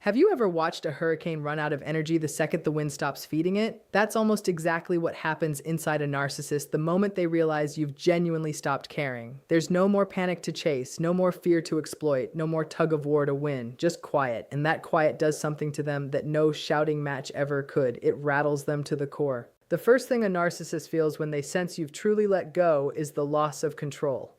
Have you ever watched a hurricane run out of energy the second the wind stops feeding it? That's almost exactly what happens inside a narcissist the moment they realize you've genuinely stopped caring. There's no more panic to chase, no more fear to exploit, no more tug of war to win, just quiet. And that quiet does something to them that no shouting match ever could. It rattles them to the core. The first thing a narcissist feels when they sense you've truly let go is the loss of control.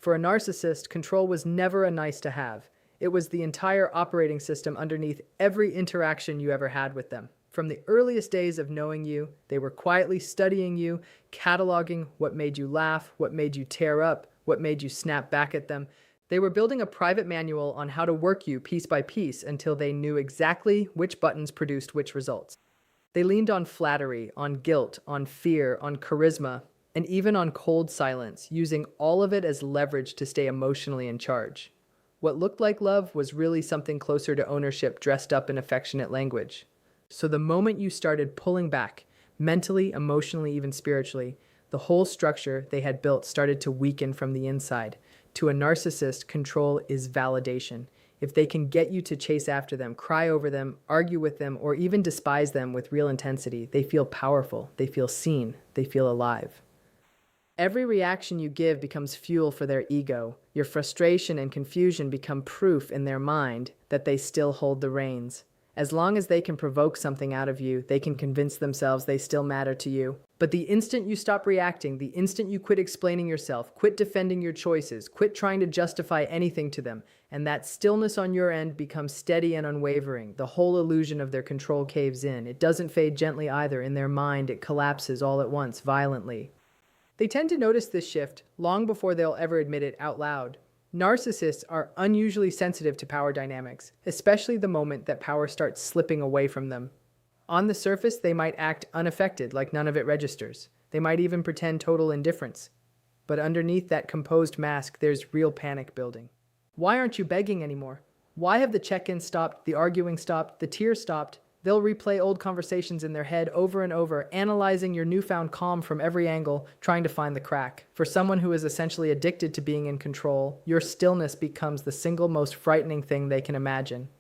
For a narcissist, control was never a nice to have. It was the entire operating system underneath every interaction you ever had with them. From the earliest days of knowing you, they were quietly studying you, cataloging what made you laugh, what made you tear up, what made you snap back at them. They were building a private manual on how to work you piece by piece until they knew exactly which buttons produced which results. They leaned on flattery, on guilt, on fear, on charisma, and even on cold silence, using all of it as leverage to stay emotionally in charge. What looked like love was really something closer to ownership dressed up in affectionate language. So the moment you started pulling back, mentally, emotionally, even spiritually, the whole structure they had built started to weaken from the inside. To a narcissist, control is validation. If they can get you to chase after them, cry over them, argue with them, or even despise them with real intensity, they feel powerful, they feel seen, they feel alive. Every reaction you give becomes fuel for their ego. Your frustration and confusion become proof in their mind that they still hold the reins. As long as they can provoke something out of you, they can convince themselves they still matter to you. But the instant you stop reacting, the instant you quit explaining yourself, quit defending your choices, quit trying to justify anything to them, and that stillness on your end becomes steady and unwavering, the whole illusion of their control caves in. It doesn't fade gently either. In their mind, it collapses all at once, violently. They tend to notice this shift long before they'll ever admit it out loud. Narcissists are unusually sensitive to power dynamics, especially the moment that power starts slipping away from them. On the surface, they might act unaffected, like none of it registers. They might even pretend total indifference. But underneath that composed mask, there's real panic building. Why aren't you begging anymore? Why have the check-ins stopped, the arguing stopped, the tears stopped? They'll replay old conversations in their head over and over, analyzing your newfound calm from every angle, trying to find the crack. For someone who is essentially addicted to being in control, your stillness becomes the single most frightening thing they can imagine.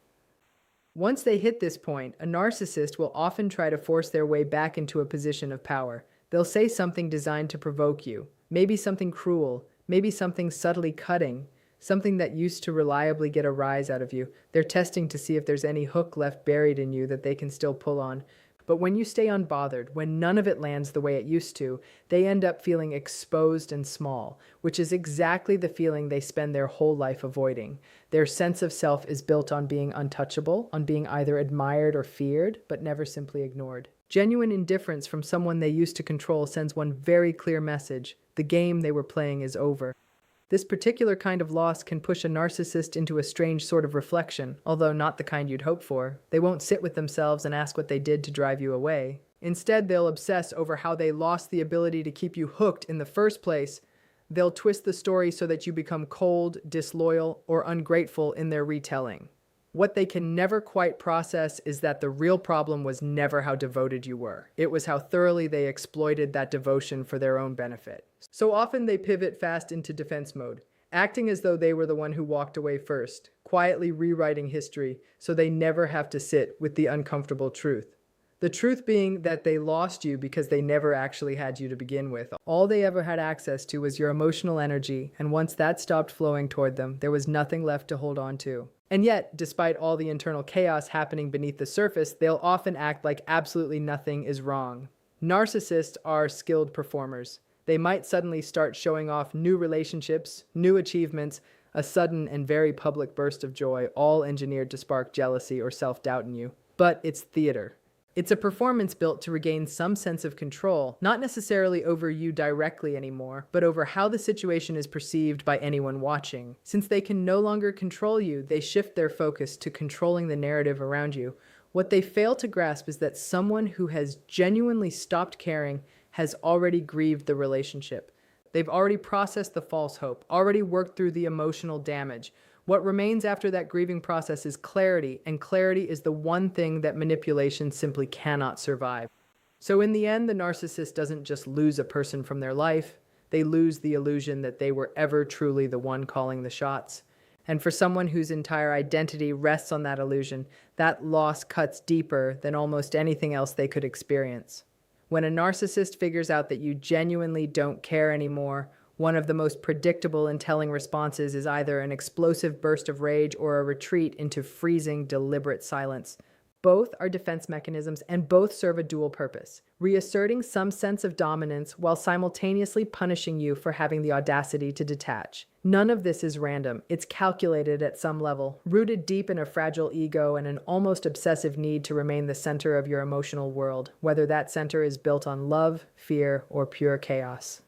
Once they hit this point, a narcissist will often try to force their way back into a position of power. They'll say something designed to provoke you, maybe something cruel, maybe something subtly cutting, something that used to reliably get a rise out of you. They're testing to see if there's any hook left buried in you that they can still pull on. But when you stay unbothered, when none of it lands the way it used to, they end up feeling exposed and small, which is exactly the feeling they spend their whole life avoiding. Their sense of self is built on being untouchable, on being either admired or feared, but never simply ignored. Genuine indifference from someone they used to control sends one very clear message: the game they were playing is over. This particular kind of loss can push a narcissist into a strange sort of reflection, although not the kind you'd hope for. They won't sit with themselves and ask what they did to drive you away. Instead, they'll obsess over how they lost the ability to keep you hooked in the first place. They'll twist the story so that you become cold, disloyal, or ungrateful in their retelling. What they can never quite process is that the real problem was never how devoted you were. It was how thoroughly they exploited that devotion for their own benefit. So often they pivot fast into defense mode, acting as though they were the one who walked away first, quietly rewriting history so they never have to sit with the uncomfortable truth. The truth being that they lost you because they never actually had you to begin with. All they ever had access to was your emotional energy, and once that stopped flowing toward them, there was nothing left to hold on to. And yet, despite all the internal chaos happening beneath the surface, they'll often act like absolutely nothing is wrong. Narcissists are skilled performers. They might suddenly start showing off new relationships, new achievements, a sudden and very public burst of joy, all engineered to spark jealousy or self-doubt in you. But it's theater. It's a performance built to regain some sense of control, not necessarily over you directly anymore, but over how the situation is perceived by anyone watching. Since they can no longer control you, they shift their focus to controlling the narrative around you. What they fail to grasp is that someone who has genuinely stopped caring has already grieved the relationship. They've already processed the false hope, already worked through the emotional damage. What remains after that grieving process is clarity, and clarity is the one thing that manipulation simply cannot survive. So in the end, the narcissist doesn't just lose a person from their life, they lose the illusion that they were ever truly the one calling the shots. And for someone whose entire identity rests on that illusion, that loss cuts deeper than almost anything else they could experience. When a narcissist figures out that you genuinely don't care anymore, one of the most predictable and telling responses is either an explosive burst of rage or a retreat into freezing, deliberate silence. Both are defense mechanisms and both serve a dual purpose, reasserting some sense of dominance while simultaneously punishing you for having the audacity to detach. None of this is random. It's calculated at some level, rooted deep in a fragile ego and an almost obsessive need to remain the center of your emotional world, whether that center is built on love, fear, or pure chaos.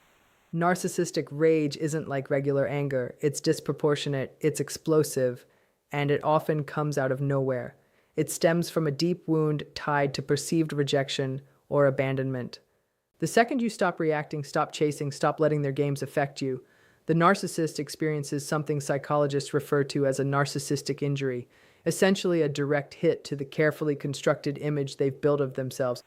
Narcissistic rage isn't like regular anger. It's disproportionate, it's explosive, and it often comes out of nowhere. It stems from a deep wound tied to perceived rejection or abandonment. The second you stop reacting, stop chasing, stop letting their games affect you, the narcissist experiences something psychologists refer to as a narcissistic injury, essentially a direct hit to the carefully constructed image they've built of themselves.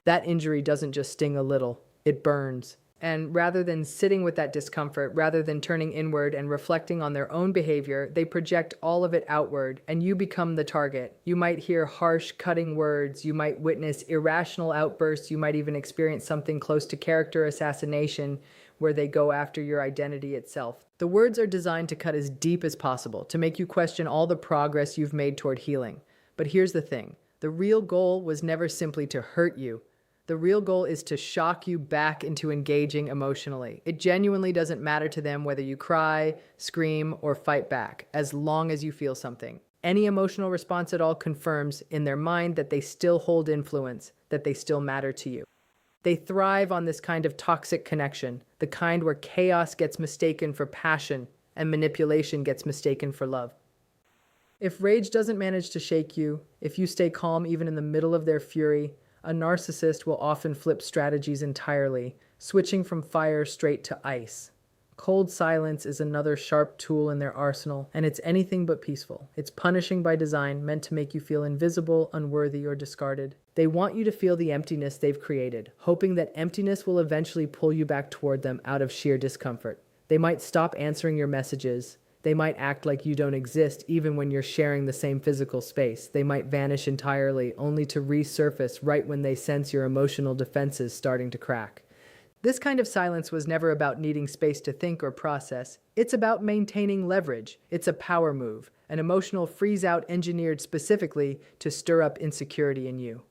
That injury doesn't just sting a little, it burns. And rather than sitting with that discomfort, rather than turning inward and reflecting on their own behavior, they project all of it outward, and you become the target. You might hear harsh, cutting words, you might witness irrational outbursts, you might even experience something close to character assassination, where they go after your identity itself. The words are designed to cut as deep as possible, to make you question all the progress you've made toward healing. But here's the thing, the real goal was never simply to hurt you. The real goal is to shock you back into engaging emotionally. It genuinely doesn't matter to them whether you cry, scream, or fight back, as long as you feel something. Any emotional response at all confirms in their mind that they still hold influence, that they still matter to you. They thrive on this kind of toxic connection, the kind where chaos gets mistaken for passion and manipulation gets mistaken for love. If rage doesn't manage to shake you, if you stay calm even in the middle of their fury, a narcissist will often flip strategies entirely, switching from fire straight to ice. Cold silence is another sharp tool in their arsenal, and it's anything but peaceful. It's punishing by design, meant to make you feel invisible, unworthy, or discarded. They want you to feel the emptiness they've created, hoping that emptiness will eventually pull you back toward them out of sheer discomfort. They might stop answering your messages. They might act like you don't exist even when you're sharing the same physical space. They might vanish entirely, only to resurface right when they sense your emotional defenses starting to crack. This kind of silence was never about needing space to think or process. It's about maintaining leverage. It's a power move, an emotional freeze-out engineered specifically to stir up insecurity in you.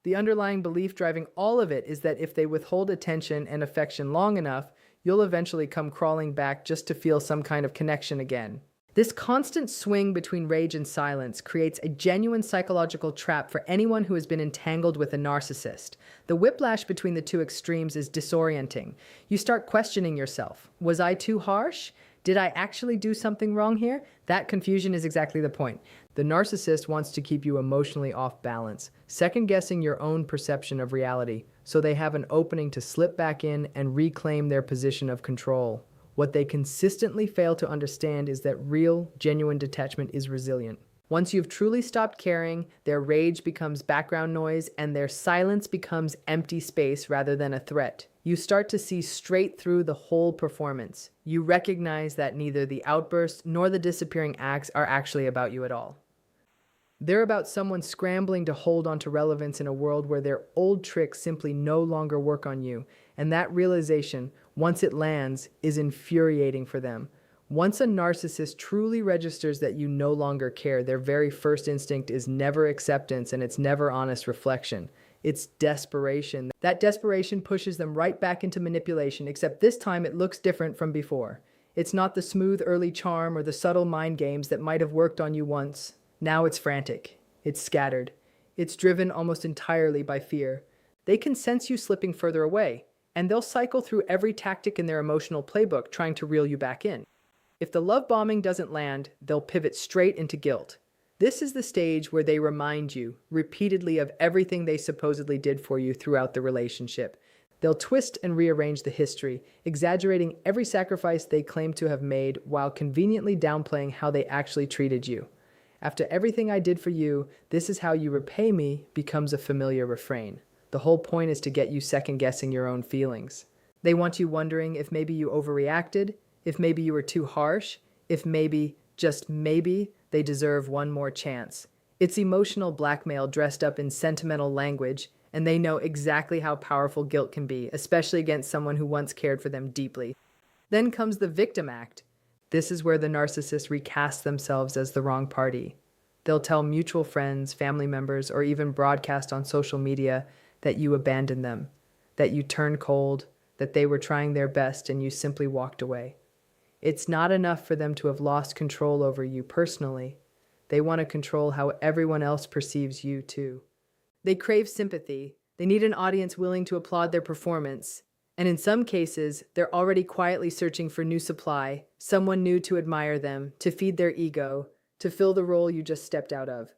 The underlying belief driving all of it is that if they withhold attention and affection long enough, you'll eventually come crawling back just to feel some kind of connection again. This constant swing between rage and silence creates a genuine psychological trap for anyone who has been entangled with a narcissist. The whiplash between the two extremes is disorienting. You start questioning yourself. Was I too harsh? Did I actually do something wrong here? That confusion is exactly the point. The narcissist wants to keep you emotionally off balance, second-guessing your own perception of reality, so they have an opening to slip back in and reclaim their position of control. What they consistently fail to understand is that real, genuine detachment is resilient. Once you've truly stopped caring, their rage becomes background noise and their silence becomes empty space rather than a threat. You start to see straight through the whole performance. You recognize that neither the outbursts nor the disappearing acts are actually about you at all. They're about someone scrambling to hold on to relevance in a world where their old tricks simply no longer work on you. And that realization, once it lands, is infuriating for them. Once a narcissist truly registers that you no longer care, their very first instinct is never acceptance and it's never honest reflection. It's desperation. That desperation pushes them right back into manipulation, except this time it looks different from before. It's not the smooth early charm or the subtle mind games that might have worked on you once. Now it's frantic. It's scattered. It's driven almost entirely by fear. They can sense you slipping further away, and they'll cycle through every tactic in their emotional playbook trying to reel you back in. If the love bombing doesn't land, they'll pivot straight into guilt. This is the stage where they remind you repeatedly of everything they supposedly did for you throughout the relationship. They'll twist and rearrange the history, exaggerating every sacrifice they claim to have made while conveniently downplaying how they actually treated you. After everything I did for you, this is how you repay me becomes a familiar refrain. The whole point is to get you second-guessing your own feelings. They want you wondering if maybe you overreacted, if maybe you were too harsh, if maybe Just maybe they deserve one more chance. It's emotional blackmail dressed up in sentimental language, and they know exactly how powerful guilt can be, especially against someone who once cared for them deeply. Then comes the victim act. This is where the narcissist recasts themselves as the wrong party. They'll tell mutual friends, family members, or even broadcast on social media that you abandoned them, that you turned cold, that they were trying their best and you simply walked away. It's not enough for them to have lost control over you personally. They want to control how everyone else perceives you too. They crave sympathy. They need an audience willing to applaud their performance. And in some cases, they're already quietly searching for new supply, someone new to admire them, to feed their ego, to fill the role you just stepped out of.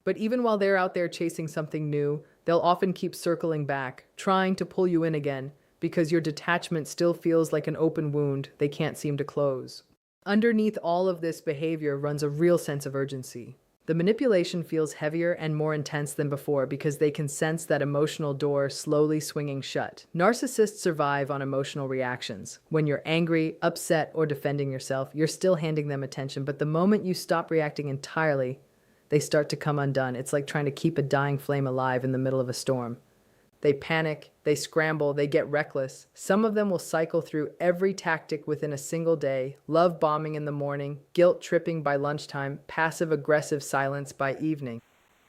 But even while they're out there chasing something new, they'll often keep circling back, trying to pull you in again, because your detachment still feels like an open wound they can't seem to close. Underneath all of this behavior runs a real sense of urgency. The manipulation feels heavier and more intense than before because they can sense that emotional door slowly swinging shut. Narcissists survive on emotional reactions. When you're angry, upset, or defending yourself, you're still handing them attention, but the moment you stop reacting entirely, they start to come undone. It's like trying to keep a dying flame alive in the middle of a storm. They panic, they scramble, they get reckless. Some of them will cycle through every tactic within a single day: love bombing in the morning, guilt tripping by lunchtime, passive-aggressive silence by evening.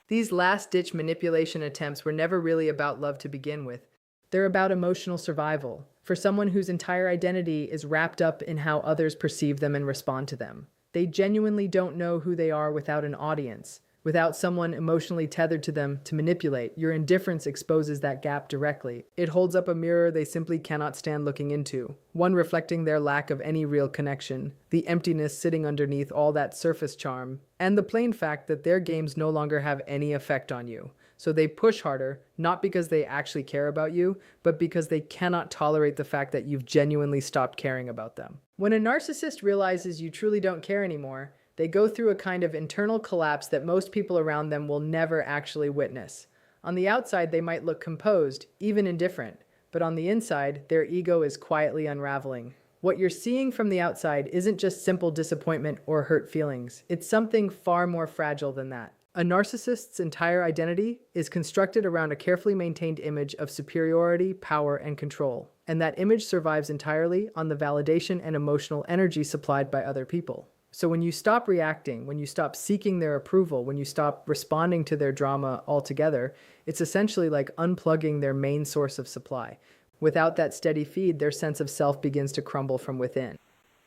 These last-ditch manipulation attempts were never really about love to begin with. They're about emotional survival, for someone whose entire identity is wrapped up in how others perceive them and respond to them. They genuinely don't know who they are without an audience. Without someone emotionally tethered to them to manipulate, your indifference exposes that gap directly. It holds up a mirror they simply cannot stand looking into, one reflecting their lack of any real connection, the emptiness sitting underneath all that surface charm, and the plain fact that their games no longer have any effect on you. So they push harder, not because they actually care about you, but because they cannot tolerate the fact that you've genuinely stopped caring about them. When a narcissist realizes you truly don't care anymore, they go through a kind of internal collapse that most people around them will never actually witness. On the outside, they might look composed, even indifferent, but on the inside, their ego is quietly unraveling. What you're seeing from the outside isn't just simple disappointment or hurt feelings. It's something far more fragile than that. A narcissist's entire identity is constructed around a carefully maintained image of superiority, power, and control. And that image survives entirely on the validation and emotional energy supplied by other people. So when you stop reacting, when you stop seeking their approval, when you stop responding to their drama altogether, it's essentially like unplugging their main source of supply. Without that steady feed, their sense of self begins to crumble from within.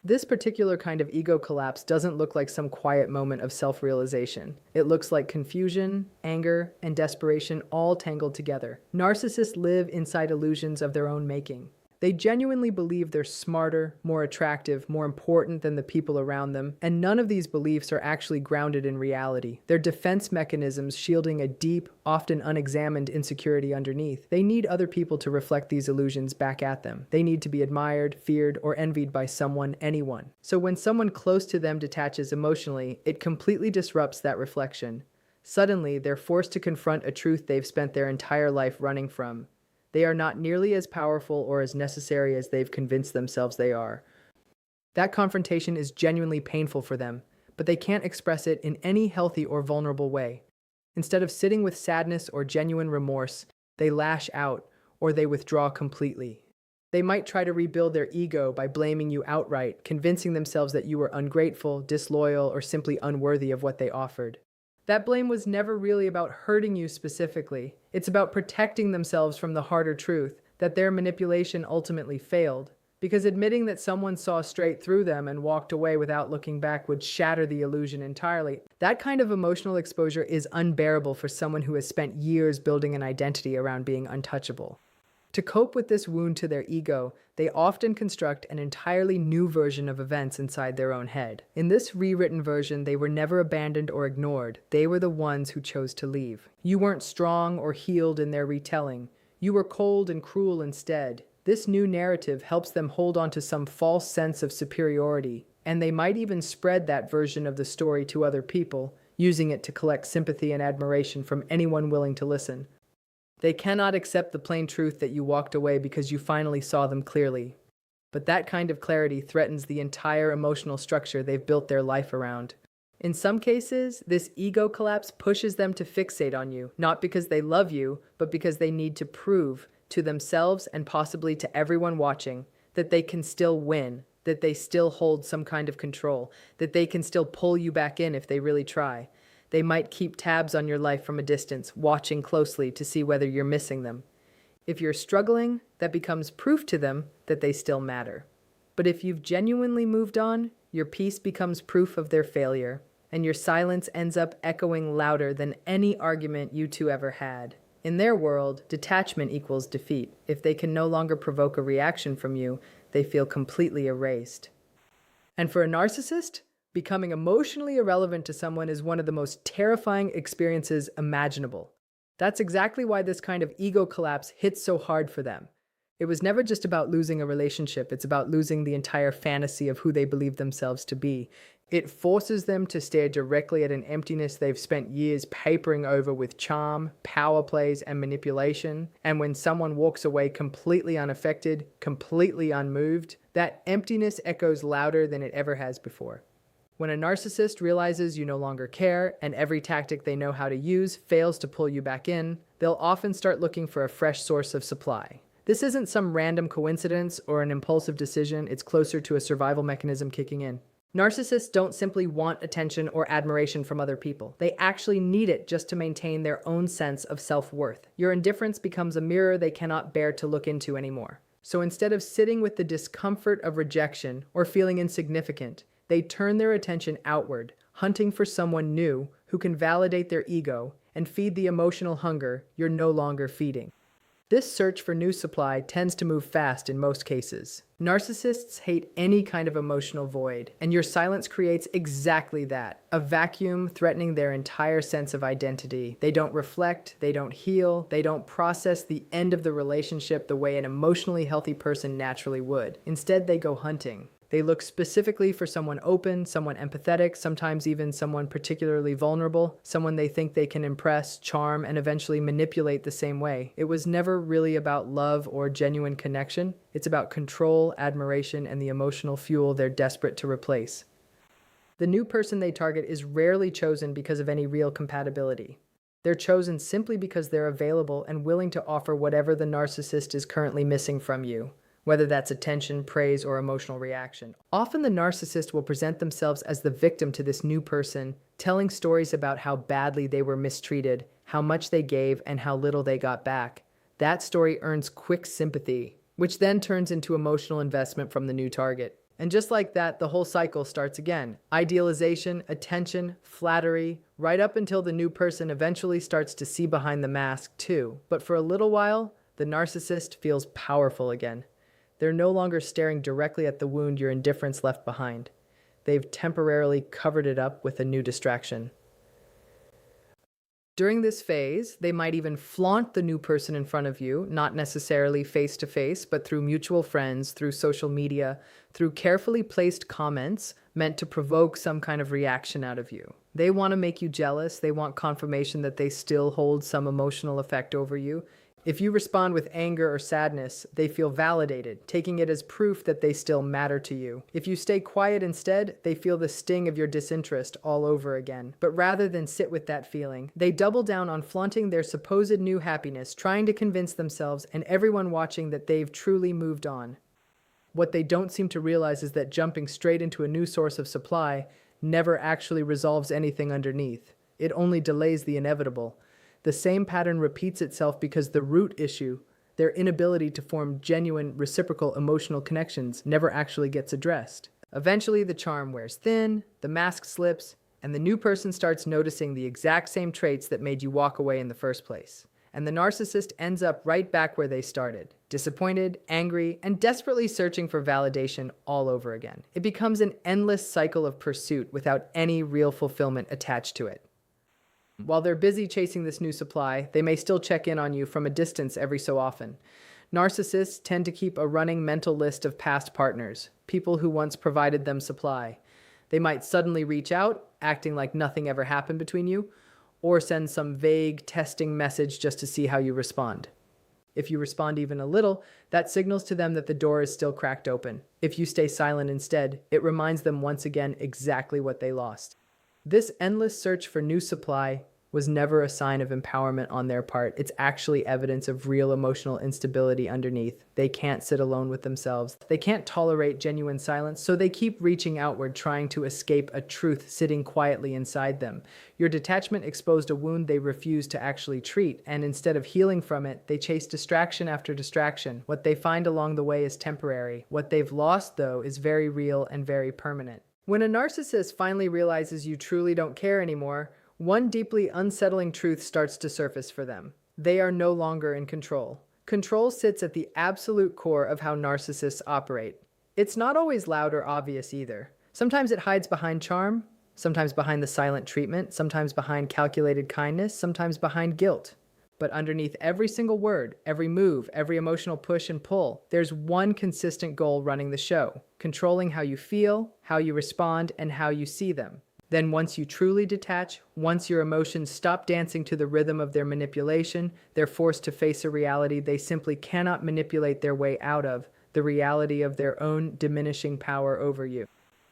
This particular kind of ego collapse doesn't look like some quiet moment of self-realization. It looks like confusion, anger, and desperation all tangled together. Narcissists live inside illusions of their own making. They genuinely believe they're smarter, more attractive, more important than the people around them, and none of these beliefs are actually grounded in reality. They're defense mechanisms shielding a deep, often unexamined insecurity underneath. They need other people to reflect these illusions back at them. They need to be admired, feared, or envied by someone, anyone. So when someone close to them detaches emotionally, it completely disrupts that reflection. Suddenly, they're forced to confront a truth they've spent their entire life running from. They are not nearly as powerful or as necessary as they've convinced themselves they are. That confrontation is genuinely painful for them, but they can't express it in any healthy or vulnerable way. Instead of sitting with sadness or genuine remorse, they lash out or they withdraw completely. They might try to rebuild their ego by blaming you outright, convincing themselves that you were ungrateful, disloyal, or simply unworthy of what they offered. That blame was never really about hurting you specifically. It's about protecting themselves from the harder truth that their manipulation ultimately failed. Because admitting that someone saw straight through them and walked away without looking back would shatter the illusion entirely. That kind of emotional exposure is unbearable for someone who has spent years building an identity around being untouchable. To cope with this wound to their ego, they often construct an entirely new version of events inside their own head. In this rewritten version, they were never abandoned or ignored. They were the ones who chose to leave. You weren't strong or healed in their retelling. You were cold and cruel instead. This new narrative helps them hold on to some false sense of superiority, and they might even spread that version of the story to other people, using it to collect sympathy and admiration from anyone willing to listen. They cannot accept the plain truth that you walked away because you finally saw them clearly. But that kind of clarity threatens the entire emotional structure they've built their life around. In some cases, this ego collapse pushes them to fixate on you, not because they love you, but because they need to prove to themselves and possibly to everyone watching that they can still win, that they still hold some kind of control, that they can still pull you back in if they really try. They might keep tabs on your life from a distance, watching closely to see whether you're missing them. If you're struggling, that becomes proof to them that they still matter. But if you've genuinely moved on, your peace becomes proof of their failure, and your silence ends up echoing louder than any argument you two ever had. In their world, detachment equals defeat. If they can no longer provoke a reaction from you, they feel completely erased. And for a narcissist, becoming emotionally irrelevant to someone is one of the most terrifying experiences imaginable. That's exactly why this kind of ego collapse hits so hard for them. It was never just about losing a relationship, it's about losing the entire fantasy of who they believe themselves to be. It forces them to stare directly at an emptiness they've spent years papering over with charm, power plays, and manipulation. And when someone walks away completely unaffected, completely unmoved, that emptiness echoes louder than it ever has before. When a narcissist realizes you no longer care and every tactic they know how to use fails to pull you back in, they'll often start looking for a fresh source of supply. This isn't some random coincidence or an impulsive decision, it's closer to a survival mechanism kicking in. Narcissists don't simply want attention or admiration from other people. They actually need it just to maintain their own sense of self-worth. Your indifference becomes a mirror they cannot bear to look into anymore. So instead of sitting with the discomfort of rejection or feeling insignificant, they turn their attention outward, hunting for someone new who can validate their ego and feed the emotional hunger you're no longer feeding. This search for new supply tends to move fast in most cases. Narcissists hate any kind of emotional void, and your silence creates exactly that, a vacuum threatening their entire sense of identity. They don't reflect, they don't heal, they don't process the end of the relationship the way an emotionally healthy person naturally would. Instead, they go hunting. They look specifically for someone open, someone empathetic, sometimes even someone particularly vulnerable, someone they think they can impress, charm, and eventually manipulate the same way. It was never really about love or genuine connection. It's about control, admiration, and the emotional fuel they're desperate to replace. The new person they target is rarely chosen because of any real compatibility. They're chosen simply because they're available and willing to offer whatever the narcissist is currently missing from you, whether that's attention, praise, or emotional reaction. Often the narcissist will present themselves as the victim to this new person, telling stories about how badly they were mistreated, how much they gave, and how little they got back. That story earns quick sympathy, which then turns into emotional investment from the new target. And just like that, the whole cycle starts again. Idealization, attention, flattery, right up until the new person eventually starts to see behind the mask too. But for a little while, the narcissist feels powerful again. They're no longer staring directly at the wound your indifference left behind. They've temporarily covered it up with a new distraction. During this phase, they might even flaunt the new person in front of you, not necessarily face to face, but through mutual friends, through social media, through carefully placed comments meant to provoke some kind of reaction out of you. They want to make you jealous. They want confirmation that they still hold some emotional effect over you. If you respond with anger or sadness, they feel validated, taking it as proof that they still matter to you. If you stay quiet instead, they feel the sting of your disinterest all over again. But rather than sit with that feeling, they double down on flaunting their supposed new happiness, trying to convince themselves and everyone watching that they've truly moved on. What they don't seem to realize is that jumping straight into a new source of supply never actually resolves anything underneath. It only delays the inevitable. The same pattern repeats itself because the root issue, their inability to form genuine, reciprocal emotional connections, never actually gets addressed. Eventually, the charm wears thin, the mask slips, and the new person starts noticing the exact same traits that made you walk away in the first place. And the narcissist ends up right back where they started, disappointed, angry, and desperately searching for validation all over again. It becomes an endless cycle of pursuit without any real fulfillment attached to it. While they're busy chasing this new supply, they may still check in on you from a distance every so often. Narcissists tend to keep a running mental list of past partners, people who once provided them supply. They might suddenly reach out, acting like nothing ever happened between you, or send some vague, testing message just to see how you respond. If you respond even a little, that signals to them that the door is still cracked open. If you stay silent instead, it reminds them once again exactly what they lost. This endless search for new supply was never a sign of empowerment on their part. It's actually evidence of real emotional instability underneath. They can't sit alone with themselves. They can't tolerate genuine silence, so they keep reaching outward, trying to escape a truth sitting quietly inside them. Your detachment exposed a wound they refused to actually treat, and instead of healing from it, they chase distraction after distraction. What they find along the way is temporary. What they've lost, though, is very real and very permanent. When a narcissist finally realizes you truly don't care anymore, one deeply unsettling truth starts to surface for them. They are no longer in control. Control sits at the absolute core of how narcissists operate. It's not always loud or obvious either. Sometimes it hides behind charm, sometimes behind the silent treatment, sometimes behind calculated kindness, sometimes behind guilt. But underneath every single word, every move, every emotional push and pull, there's one consistent goal running the show: controlling how you feel, how you respond, and how you see them. Then once you truly detach, once your emotions stop dancing to the rhythm of their manipulation, they're forced to face a reality they simply cannot manipulate their way out of, the reality of their own diminishing power over you.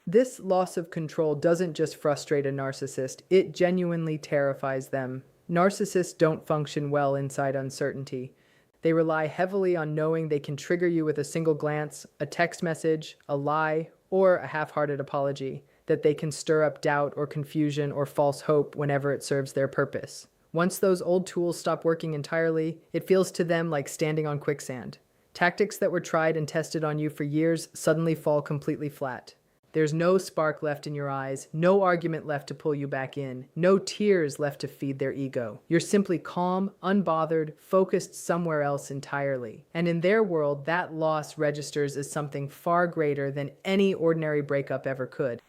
This loss of control doesn't just frustrate a narcissist, it genuinely terrifies them. Narcissists don't function well inside uncertainty. They rely heavily on knowing they can trigger you with a single glance, a text message, a lie, or a half-hearted apology, that they can stir up doubt or confusion or false hope whenever it serves their purpose. Once those old tools stop working entirely, it feels to them like standing on quicksand. Tactics that were tried and tested on you for years suddenly fall completely flat. There's no spark left in your eyes, no argument left to pull you back in, no tears left to feed their ego. You're simply calm, unbothered, focused somewhere else entirely. And in their world, that loss registers as something far greater than any ordinary breakup ever could.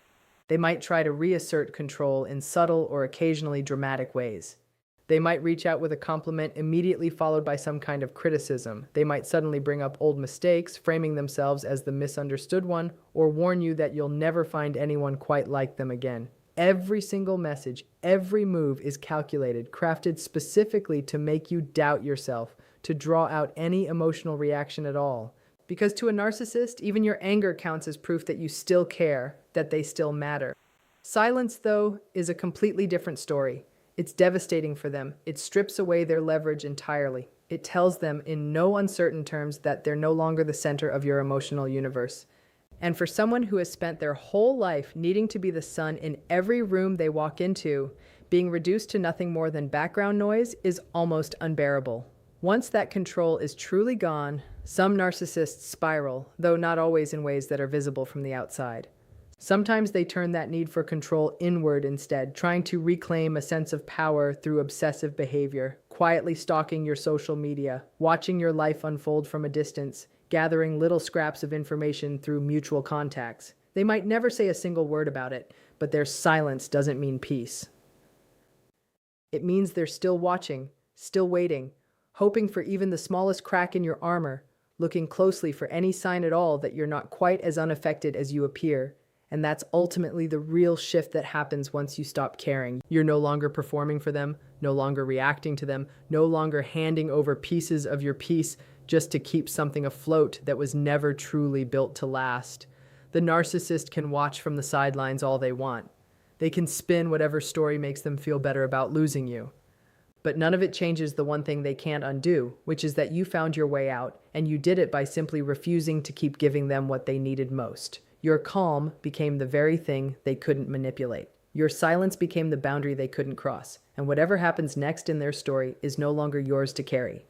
They might try to reassert control in subtle or occasionally dramatic ways. They might reach out with a compliment immediately followed by some kind of criticism. They might suddenly bring up old mistakes, framing themselves as the misunderstood one, or warn you that you'll never find anyone quite like them again. Every single message, every move is calculated, crafted specifically to make you doubt yourself, to draw out any emotional reaction at all. Because to a narcissist, even your anger counts as proof that you still care, that they still matter. Silence, though, is a completely different story. It's devastating for them. It strips away their leverage entirely. It tells them in no uncertain terms that they're no longer the center of your emotional universe. And for someone who has spent their whole life needing to be the sun in every room they walk into, being reduced to nothing more than background noise is almost unbearable. Once that control is truly gone, some narcissists spiral, though not always in ways that are visible from the outside. Sometimes they turn that need for control inward instead, trying to reclaim a sense of power through obsessive behavior, quietly stalking your social media, watching your life unfold from a distance, gathering little scraps of information through mutual contacts. They might never say a single word about it, but their silence doesn't mean peace. It means they're still watching, still waiting, hoping for even the smallest crack in your armor, looking closely for any sign at all that you're not quite as unaffected as you appear. And that's ultimately the real shift that happens once you stop caring. You're no longer performing for them, no longer reacting to them, no longer handing over pieces of your peace just to keep something afloat that was never truly built to last. The narcissist can watch from the sidelines all they want. They can spin whatever story makes them feel better about losing you. But none of it changes the one thing they can't undo, which is that you found your way out, and you did it by simply refusing to keep giving them what they needed most. Your calm became the very thing they couldn't manipulate. Your silence became the boundary they couldn't cross. And whatever happens next in their story is no longer yours to carry.